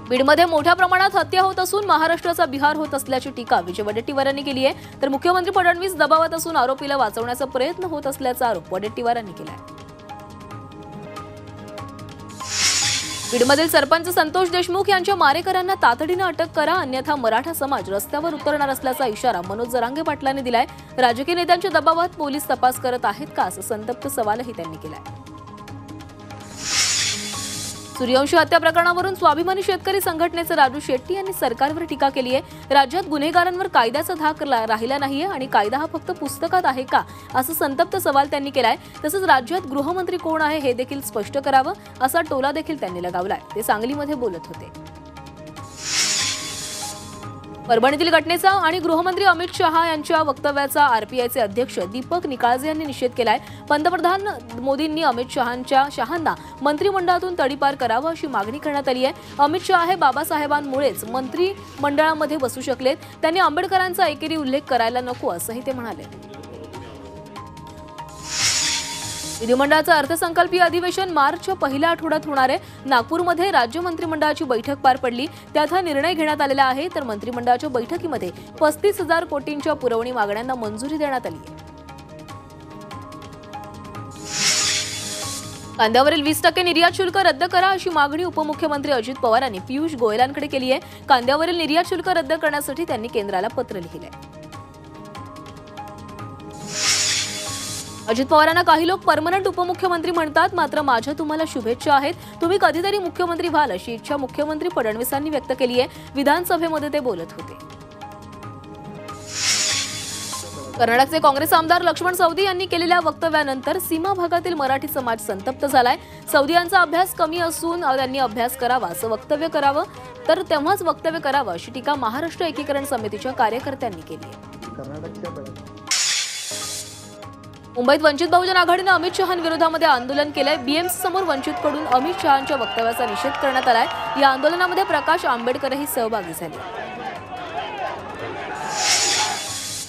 बीडमध्ये मोठ्या प्रमाणात हत्या होत असून महाराष्ट्राचा बिहार होत असल्याची टीका विजय वडेट्टीवार यांनी केली आहे। तर मुख्यमंत्री फडणवीस दबावात असून आरोपीला वाचवण्याचा प्रयत्न होत असल्याचा आरोप वडेट्टीवार यांनी केला आहे। बीडमधील सरपंच संतोष देशमुख यांच्या मारेकऱ्यांना तातडीने अटक करा, अन्यथा मराठा समाज रस्त्यावर उतरणार असल्याचा इशारा मनोज जरांगे पाटलांनी दिलाय। राजकीय नेत्यांच्या दबावात पोलीस तपास करत आहेत का, असा संतप्त सवालही त्यांनी केलाय। सूर्यवंशी हत्या प्रकरणावरून स्वाभिमानी शेतकरी संघटनेचे राजू शेट्टी यांनी सरकारवर टीका केली आहे। राज्यात गुन्हेगारांवर कायद्याचा धाक राहिला नाहीये आणि कायदा हा फक्त पुस्तकात आहे का, असा संतप्त सवाल त्यांनी केलाय। तसंच राज्यात गृहमंत्री कोण आहे हे देखील स्पष्ट करावं, असा टोला देखील त्यांनी लगावलाय। ते सांगलीमध्ये बोलत होते। परभणीतील घटनेचा आणि गृहमंत्री अमित शहा यांच्या वक्तव्याचा आरपीआयचे अध्यक्ष दीपक निकाळजे यांनी निषेध केलाय। पंतप्रधान मोदींनी अमित शहांना मंत्रिमंडळातून तडीपार करावं अशी मागणी करण्यात आली आहे। अमित शहा हे बाबासाहेबांमुळेच मंत्रिमंडळामध्ये बसू शकलेत, त्यांनी आंबेडकरांचा एकेरी उल्लेख करायला नको, असंही ते म्हणाले। विधिमंडळाचं अर्थसंकल्पीय अधिवेशन मार्चच्या पहिल्या आठवड्यात होणार आहे। नागपूरमध्ये राज्य मंत्रिमंडळाची बैठक पार पडली, त्यात हा निर्णय घेण्यात आलेला आहे। तर मंत्रिमंडळाच्या बैठकीमध्ये 35,000 कोटींच्या पुरवणी मागण्यांना मंजुरी देण्यात आली आहे। कांद्यावरील 20% निर्यात शुल्क रद्द करा अशी मागणी उपमुख्यमंत्री अजित पवार यांनी पियुष गोयलांकडे केली आहे। कांद्यावरील निर्यात शुल्क रद्द करण्यासाठी त्यांनी केंद्राला पत्र लिहिले आहे। अजित पवारांना काही लोक परमनंट उपमुख्यमंत्री म्हणतात, मात्र माझ्या तुम्हाला शुभेच्छा आहेत, तुम्ही कधीतरी मुख्यमंत्री व्हाल अशी इच्छा मुख्यमंत्री फडणवीसांनी व्यक्त केली आहे। विधानसभेमध्ये ते बोलत होते। कर्नाटकचे काँग्रेस आमदार लक्ष्मण सवदी यांनी केलेल्या वक्तव्यानंतर सीमा भागातील मराठी समाज संतप्त झालाय। सवदी यांचा अभ्यास कमी असून त्यांनी अभ्यास करावा असं वक्तव्य करावं, तर तेव्हाच वक्तव्य करावं अशी टीका महाराष्ट्र एकीकरण समितीच्या कार्यकर्त्यांनी केली आहे। मुंबईत वंचित बहुजन आघाडीने अमित शहांविरोधामध्ये आंदोलन केलंय। बीएमसी समोर वंचितकडून अमित शहांच्या वक्तव्याचा निषेध करण्यात आलाय। या आंदोलनामध्ये प्रकाश आंबेडकरही सहभागी झाले।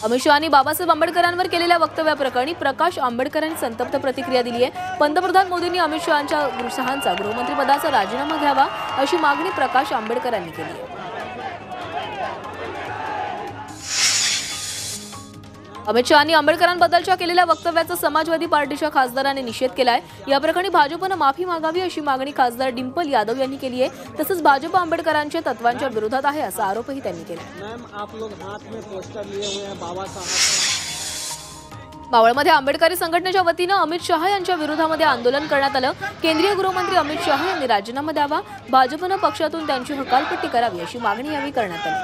अमित शहांनी बाबासाहेब आंबेडकरांवर केलेल्या वक्तव्याप्रकरणी प्रकाश आंबेडकरांनी संतप्त प्रतिक्रिया दिली आहे। पंतप्रधान मोदींनी अमित शहांचा गृहमंत्रीपदाचा राजीनामा घ्यावा अशी मागणी प्रकाश आंबेडकरांनी केली आहे। अमित शहांनी आंबेडकरांबद्दलच्या केलेल्या वक्तव्याचा समाजवादी पार्टीच्या खासदारांनी निषेध केलाय। या प्रकरणी भाजपनं माफी मागावी अशी मागणी खासदार डिंपल यादव यांनी केली आहे। तसंच भाजप आंबेडकरांच्या तत्वांच्या विरोधात आहे असा आरोपही त्यांनी केला। मावळमध्ये आंबेडकरी संघटनेच्या वतीनं अमित शहा यांच्या विरोधामध्ये आंदोलन करण्यात आलं। केंद्रीय गृहमंत्री अमित शहा यांनी राजीनामा द्यावा, भाजपनं पक्षातून त्यांची हकालपट्टी करावी अशी मागणी यावेळी करण्यात आली।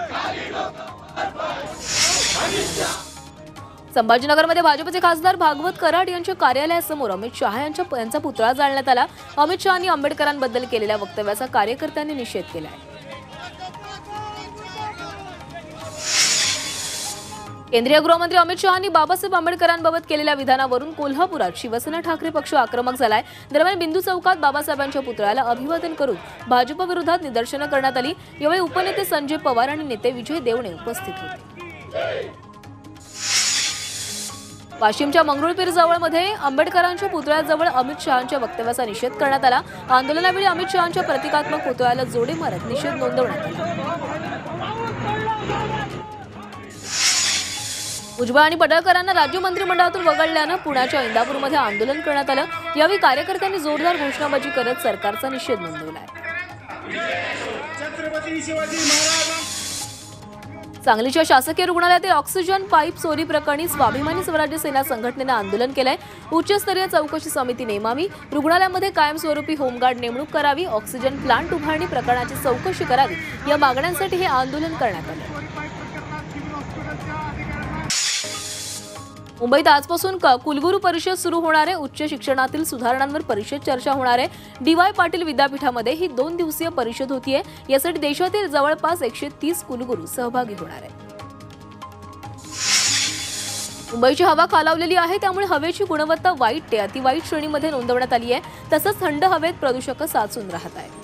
संभाजीनगरमध्ये भाजपचे खासदार भागवत कराड यांच्या कार्यालयासमोर अमित शहा यांचा पुतळा जाळण्यात आला। अमित शहांनी आंबेडकरांबद्दल केलेल्या वक्तव्याचा कार्यकर्त्यांनी निषेध केलाय। केंद्रीय गृहमंत्री अमित शहांनी बाबासाहेब आंबेडकरांबाबत केलेल्या विधानावरून कोल्हापुरात शिवसेना ठाकरे पक्ष आक्रमक झालाय। दरम्यान बिंदू चौकात बाबासाहेबांच्या पुतळ्याला अभिवादन करून भाजप विरोधात निदर्शनं करण्यात आली। यावेळी उपनेते संजय पवार आणि नेते विजय देवणे उपस्थित होते। वाशिमच्या मंगरुळपीर जवळमध्ये आंबेडकरांच्या पुतळ्याजवळ अमित शहांच्या वक्तव्याचा निषेध करण्यात आला। आंदोलनावेळी अमित शहांच्या प्रतिकात्मक पुतळ्याला जोडे मारत निषेध नोंदवण्यात आला। भुजबळ आणि पडळकरांना राज्य मंत्रिमंडळातून वगळल्यानं पुण्याच्या इंदापूरमध्ये आंदोलन करण्यात आलं। यावेळी कार्यकर्त्यांनी जोरदार घोषणाबाजी करत सरकारचा निषेध नोंदवलाय। सांगलीच्या शासकीय रुग्णालयातील ऑक्सिजन पाईप चोरी प्रकरणी स्वाभिमानी स्वराज्य सेना संघटनेनं आंदोलन केलंय। उच्चस्तरीय चौकशी समिती नेमावी, रुग्णालयामध्ये कायमस्वरूपी होमगार्ड नेमणूक करावी, ऑक्सिजन प्लांट उभारणी प्रकरणाची चौकशी करावी, या मागण्यांसाठी हे आंदोलन करण्यात आलं। मुंबईत आजपासून कुलगुरू परिषद सुरू होणार आहे। उच्च शिक्षणातील सुधारणांवर परिषद चर्चा होणार आहे। डी वाय पाटील विद्यापीठामध्ये ही 2 दिवसीय परिषद होतीये। यासाठी देशातील जवळपास 130 कुलगुरू सहभागी होणार आहेत। मुंबईची हवा खालावलेली आहे, त्यामुळे हवेची गुणवत्ता वाईट ते अतिवाईट श्रेणीमध्ये नोंदवण्यात आली आहे। तसंच थंड हवेत प्रदूषक साचून राहत आहेत।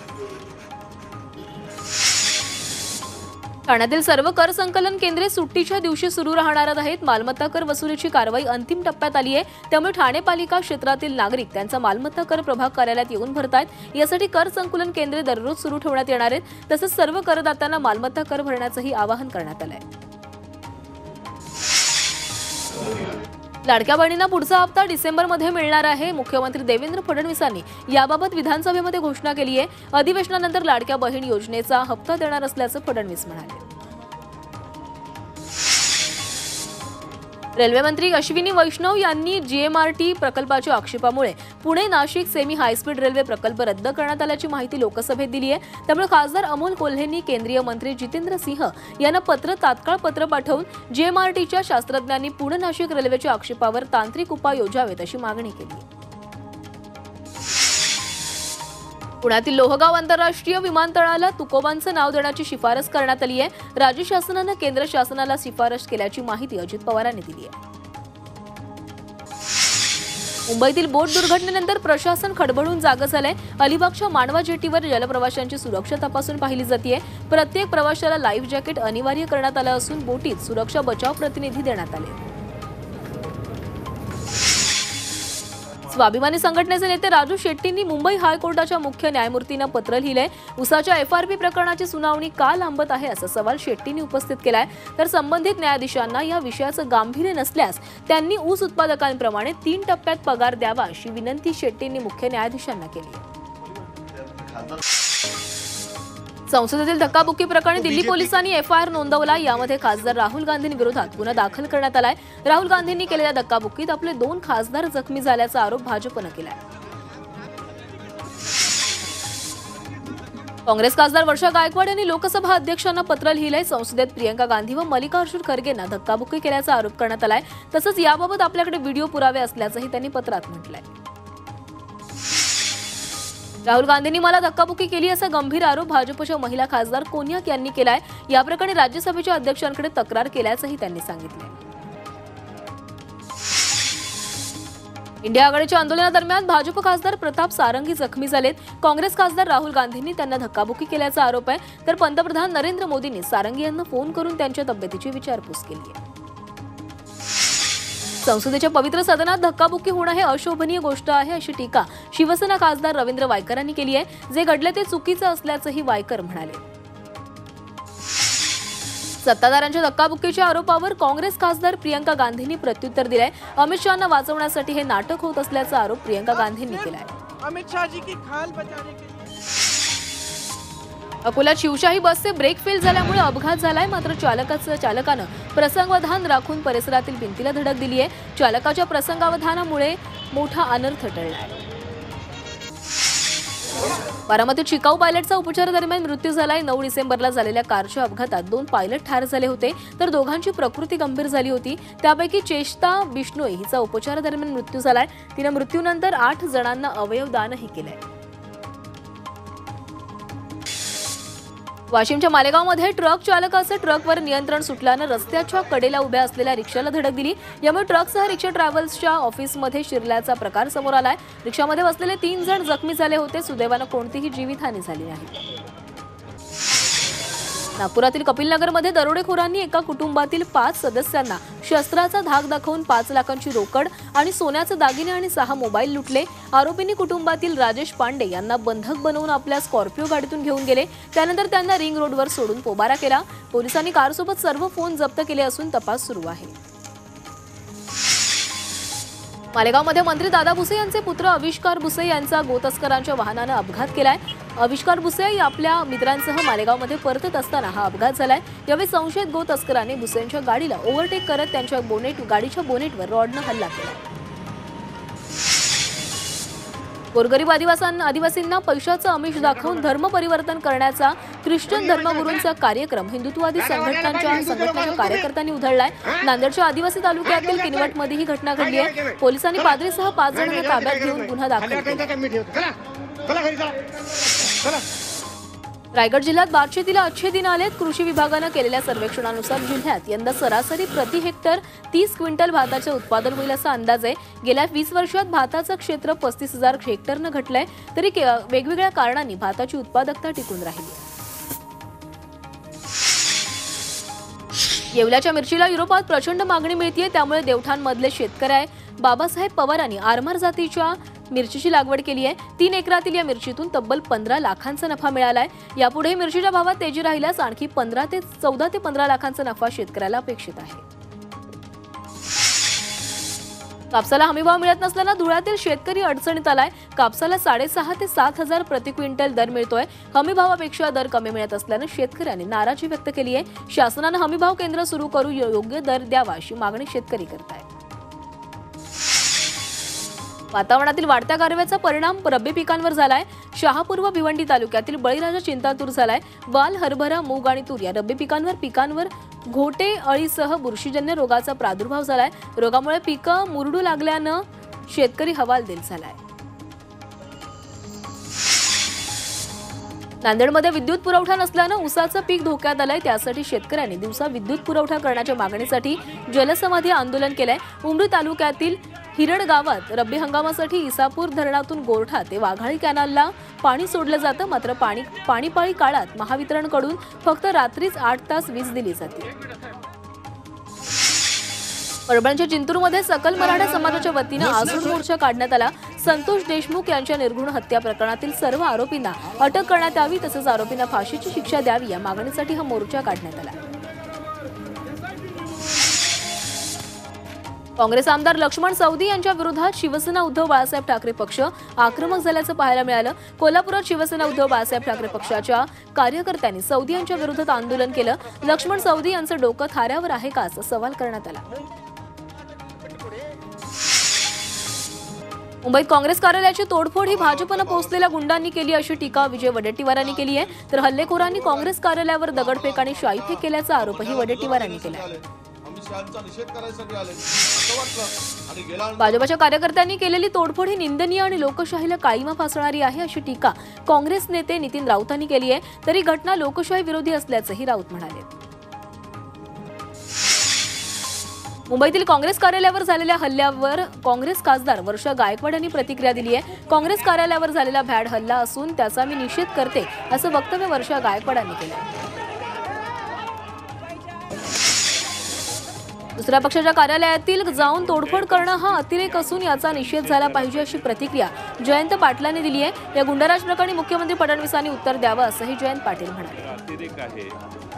ठाण्यातील सर्व कर संकलन केंद्रे सुट्टीच्या दिवशी सुरू राहणार आहेत. मालमत्ता कर वसुलीची कारवाई अंतिम टप्प्यात आली आहे. त्यामुळे ठाणे पालिका क्षेत्रातील नागरिक त्यांचा मालमत्ता कर प्रभाग कार्यालयात येऊन भरतायत. यासाठी कर संकलन केंद्रे दररोज सुरू ठेवण्यात येणार आहेत. तसंच सर्व करदात्यांना मालमत्ता कर भरण्याचंही आवाहन करण्यात आलंय. लाडक्या बहिणींना पुढचा हप्ता डिसेंबरमध्ये मिळणार आहे. मुख्यमंत्री देवेंद्र फडणवीसांनी याबाबत विधानसभेमध्ये घोषणा केली आहे. अधिवेशनानंतर लाडक्या बहीण योजनेचा हप्ता देणार असल्याचं फडणवीस म्हणाले. रेल्वे मंत्री अश्विनी वैष्णव यांनी जीएमआरटी प्रकल्पाच्या आक्षेपामुळे Pune Nashik semi high speed railway प्रकल्प रद्द करण्यात आल्याची माहिती लोकसभेत दिली आहे. त्यामुळे खासदार अमोल कोल्हेंनी केंद्रीय मंत्री जितेंद्र सिंह यांना तात्काळ पत्र पाठवून जीएमआरटीच्या शास्त्रज्ञांनी पुणे नाशिक रेल्वेच्या आक्षेपावर तांत्रिक उपाय योजावेत अशी मागणी केली. पुण्यातील लोहगाव आंतरराष्ट्रीय विमानतळाला तुकोबांचं नाव देण्याची शिफारस करण्यात आली आहे. राज्य शासनानं केंद्र शासनाला शिफारस केल्याची माहिती अजित पवारांनी दिली आहे. मुंबईतील बोट दुर्घटनेनंतर प्रशासन खडबडून जागं झालंय. अलिबागच्या मांडवा जेटीवर जलप्रवाशांची सुरक्षा तपासून पाहिली जाते. प्रत्येक प्रवाशाला लाईफ जॅकेट अनिवार्य करण्यात आलं असून बोटीत सुरक्षा बचाव प्रतिनिधी देण्यात आले. स्वाभिमानी संघटनेचे नेते राजू शेट्टींनी मुंबई हायकोर्टाच्या मुख्य न्यायमूर्तींना पत्र लिहिलंय. उसाच्या एफआरपी प्रकरणाची सुनावणी का लांबत आहे असा सवाल शेट्टींनी उपस्थित केलाय. तर संबंधित न्यायाधीशांना या विषयाचं गांभीर्य नसल्यास त्यांनी ऊस उत्पादकांप्रमाणे 3 टप्प्यात पगार द्यावा अशी विनंती शेट्टींनी मुख्य न्यायाधीशांना केली. संसदेतील धक्काबुक्की प्रकरणी दिल्ली पोलिसांनी एफआयआर नोंदवला. यामध्ये खासदार राहुल गांधींविरोधात गुन्हा दाखल करण्यात आलाय. राहुल गांधींनी केलेल्या धक्काबुक्कीत आपले 2 खासदार जखमी झाल्याचा आरोप भाजपनं केलाय. काँग्रेस खासदार वर्षा गायकवाड यांनी लोकसभा अध्यक्षांना पत्र लिहिलंय. संसदेत प्रियंका गांधी व मल्लिकार्जुन खरगेंना धक्काबुक्की केल्याचा आरोप करण्यात आलाय. तसंच याबाबत आपल्याकडे व्हिडिओ पुरावे असल्याचंही त्यांनी पत्रात म्हटलंय. राहुल गांधींनी मला धक्काबुक्की केली असा गंभीर आरोप भाजपच्या महिला खासदार कोन्याक यांनी केलाय. या प्रकरणी राज्यसभेच्या अध्यक्षांकडे तक्रार केल्याचंही त्यांनी सांगितलं. इंडिया आघाडीच्या आंदोलनादरम्यान भाजप खासदार प्रताप सारंगी जखमी झालेत. काँग्रेस खासदार राहुल गांधींनी त्यांना धक्काबुक्की केल्याचा आरोप आहे. तर पंतप्रधान नरेंद्र मोदींनी सारंगी यांना फोन करून त्यांच्या तब्येतीची विचारपूस केली आहे. संसदेच्या पवित्र सदनात धक्काबुक्की होणं हे अशोभनीय गोष्ट आहे अशी टीका शिवसेना खासदार रवींद्र वायकरांनी केली आहे. जे घडले ते चुकीचं असल्याचंही वायकर म्हणाले. सत्ताधाऱ्यांच्या धक्काबुक्कीच्या आरोपावर काँग्रेस खासदार प्रियंका गांधींनी प्रत्युत्तर दिलंय. अमित शहांना वाचवण्यासाठी हे नाटक होत असल्याचा आरोप प्रियंका गांधींनी केलाय. अमित शहाजी की खाल बचाने के लिए अकोल्यात शिवशाही बसचे ब्रेक फेल झाल्यामुळे अपघात झालाय. मात्र चालकानं प्रसंगावधान राखून परिसरातील भिंतीला धडक दिली आहे. चालकाच्या प्रसंगावधानामुळे मोठा अनर्थ टळलाय. बारामतीत शिकाऊ पायलटचा उपचारादरम्यान मृत्यू झालाय. 9 डिसेंबरला झालेल्या कारच्या अपघातात 2 पायलट ठार झाले होते तर दोघांची प्रकृती गंभीर झाली होती. त्यापैकी चेष्टा बिश्नोई हिचा उपचारादरम्यान मृत्यू झालाय. तिने मृत्यूनंतर 8 जणांना अवयवदानही केलंय. वाशिमच्या मालेगावमध्ये ट्रक चालकाचं ट्रकवर नियंत्रण सुटल्यानं रस्त्याच्या कडेला उभ्या असलेल्या रिक्षाला धडक दिली. यामुळे ट्रकसह रिक्षा ट्रॅव्हल्सच्या ऑफिसमध्ये शिरल्याचा प्रकार समोर आलाय. रिक्षामध्ये बसलेले 3 जण जखमी झाले होते. सुदैवानं कोणतीही जीवितहानी झाली नाही. नागपुरातील कपिलनगरमध्ये दरोडेखोरांनी एका कुटुंबातील 5 सदस्यांना शस्त्राचा धाक दाखवून 5 लाखांची रोकड आणि सोन्याचे दागिने आणि 6 मोबाईल लुटले. आरोपींनी कुटुंबातील राजेश पांडे यांना बंधक बनवून आपल्या स्कॉर्पिओ गाडीतून घेऊन गेले. त्यानंतर त्यांना रिंग रोडवर सोडून पोबारा केला. पोलिसांनी कारसोबत सर्व फोन जप्त केले असून तपास सुरू आहे. मालेगावमध्ये मंत्री दादा भुसे यांचे पुत्र आविष्कार भुसे यांचा गोतस्करांच्या वाहनानं अपघात केलाय. आविष्कार भुसे आपल्या मित्रांसह मालेगावमध्ये परतत असताना हा अपघात झालाय. यावेळी संशयित गोतस्करांनी भुसेंच्या गाडीला ओव्हरटेक करत त्यांच्या गाडीच्या बोनेटवर रॉडनं हल्ला केला. गोरगरीब आदिवासींना पैशाचं आमिष दाखवून धर्म परिवर्तन करण्याचा ख्रिश्चन धर्मगुरूंचा कार्यक्रम हिंदुत्ववादी संघटनांच्या कार्यकर्त्यांनी उधळलाय. नांदेडच्या आदिवासी तालुक्यातील किनवटमध्ये ही घटना घडली आहे. पोलिसांनी पाद्रीसह 5 जणांना ताब्यात घेऊन गुन्हा दाखल केला. रायगड जिल्ह्यात भातशेतीला अच्छे दिन आलेत. कृषी विभागानं केलेल्या सर्वेक्षणानुसार जिल्ह्यात यंदा सरासरी प्रति हेक्टर 30 क्विंटल भाताचे उत्पादन होईल असा अंदाज आहे. गेल्या 20 वर्षात भाताचं क्षेत्र 35,000 हेक्टरनं घटलंय. तरी वेगवेगळ्या कारणांनी भाताची उत्पादकता टिकून राहिली. येवल्याच्या मिरचीला युरोपात प्रचंड मागणी मिळते, त्यामुळे देवठाणमधले शेतकरी बाबासाहेब पवारांनी आरमार जातीच्या मिरचीची लागवड केली आहे। 3 एकरातील या मिरचीतून तब्बल 15 लाखांचा नफा मिळालाय। यापुढे मिरचीच्या भावात तेजी राहिल्यास आणखी 14 ते 15 लाखांचा नफा शेतकऱ्याला अपेक्षित आहे। कापसाला हमीभाव मिळत नसल्याने धुळ्यातील शेतकरी अडचणीत आलाय। कापसाला 6.5 ते 7 हजार प्रति क्विंटल दर मिळतोय। हमीभावापेक्षा दर कमी मिळत असल्याने शेतकऱ्यांनी नाराजी व्यक्त केली आहे। शासनाने हमीभाव केंद्र सुरू करून योग्य दर द्यावा अशी मागणी शेतकरी करत आहेत। वातावरणातील वाढत्या गारव्याचा परिणाम रब्बी पिकांवर झालाय। शहापूर व भिवंडी तालुक्यातील बळीराजा चिंतातूर झालाय। वाल, हरभरा, मूग आणि तूर या रब्बी पिकांवर घोटे अळीसह बुरशीजन्य रोगाचा प्रादुर्भाव झालाय। रोगामुळे पिकं मुरडू लागल्याने शेतकरी हवालदिल झालाय। नांदेडमध्ये विद्युत पुरवठा नसल्याने ऊसाचं पीक धोक्यात आलंय। त्यासाठी शेतकऱ्यांनी दिवसा विद्युत पुरवठा करण्याच्या मागणीसाठी जलसमाधी आंदोलन केलंय। उमरी तालुक्यातील हिरड गावात रब्बी हंगामासाठी इसापूर धरणातून गोरठा ते वाघाळी कॅनालला पाणी सोडलं जातं, मात्र पाणीपाळी काळात महावितरणकडून फक्त रात्रीच 8 तास वीज दिली जाते। परभणीच्या जिंतूरमध्ये सकल मराठा समाजाच्या वतीने आझाद मोर्चा काढण्यात आला। संतोष देशमुख यांच्या निर्घृण हत्या प्रकरणातील सर्व आरोपींना अटक करण्यात यावी, तसेच आरोपींना फाशीची शिक्षा द्यावी या मागणीसाठी हा मोर्चा काढण्यात आला। काँग्रेस आमदार लक्ष्मण सवदी यांच्या विरोधात शिवसेना उद्धव बाळासाहेब ठाकरे पक्ष आक्रमक झाल्याचं पाहायला मिळालं। कोल्हापुरात शिवसेना उद्धव बाळासाहेब ठाकरे पक्षाच्या कार्यकर्त्यांनी सवदी यांच्या विरोधात आंदोलन केलं। लक्ष्मण सवदी यांचं डोकं थाऱ्यावर आहे का असा सवाल करण्यात आला। मुंबईत काँग्रेस कार्यालयाची तोडफोड ही भाजपनं पोहोचलेल्या गुंडांनी केली अशी टीका विजय वडेट्टीवारांनी केली आहे, तर हल्लेखोरांनी काँग्रेस कार्यालयावर दगडफेक आणि शाईफेक केल्याचा आरोपही वडेट्टीवारांनी केला आहे। भाजपच्या कार्यकर्त्यांनी केलेली तोडफोड ही निंदनीय आणि लोकशाहीला काळीमा फासणारी आहे अशी टीका काँग्रेस नेते नितीन राऊतांनी केली आहे, तरी घटना लोकशाही विरोधी असल्याचंही राऊत म्हणाले। मुंबईतील काँग्रेस कार्यालयावर झालेल्या हल्ल्यावर काँग्रेस खासदार वर्षा गायकवाड यांनी प्रतिक्रिया दिली आहे। काँग्रेस कार्यालयावर झालेला भ्याड हल्ला असून त्याचा मी निषेध करते असं वक्तव्य वर्षा गायकवाड यांनी केलं। दुसऱ्या पक्षाच्या कार्यालयातील जाऊन तोडफोड करणं हा अतिरेक असून याचा निषेध झाला पाहिजे अशी प्रतिक्रिया जयंत पाटलांनी दिली आहे। या गुंडाराज प्रकरणी मुख्यमंत्री फडणवीसांनी उत्तर द्यावं असंही जयंत पाटील म्हणाले।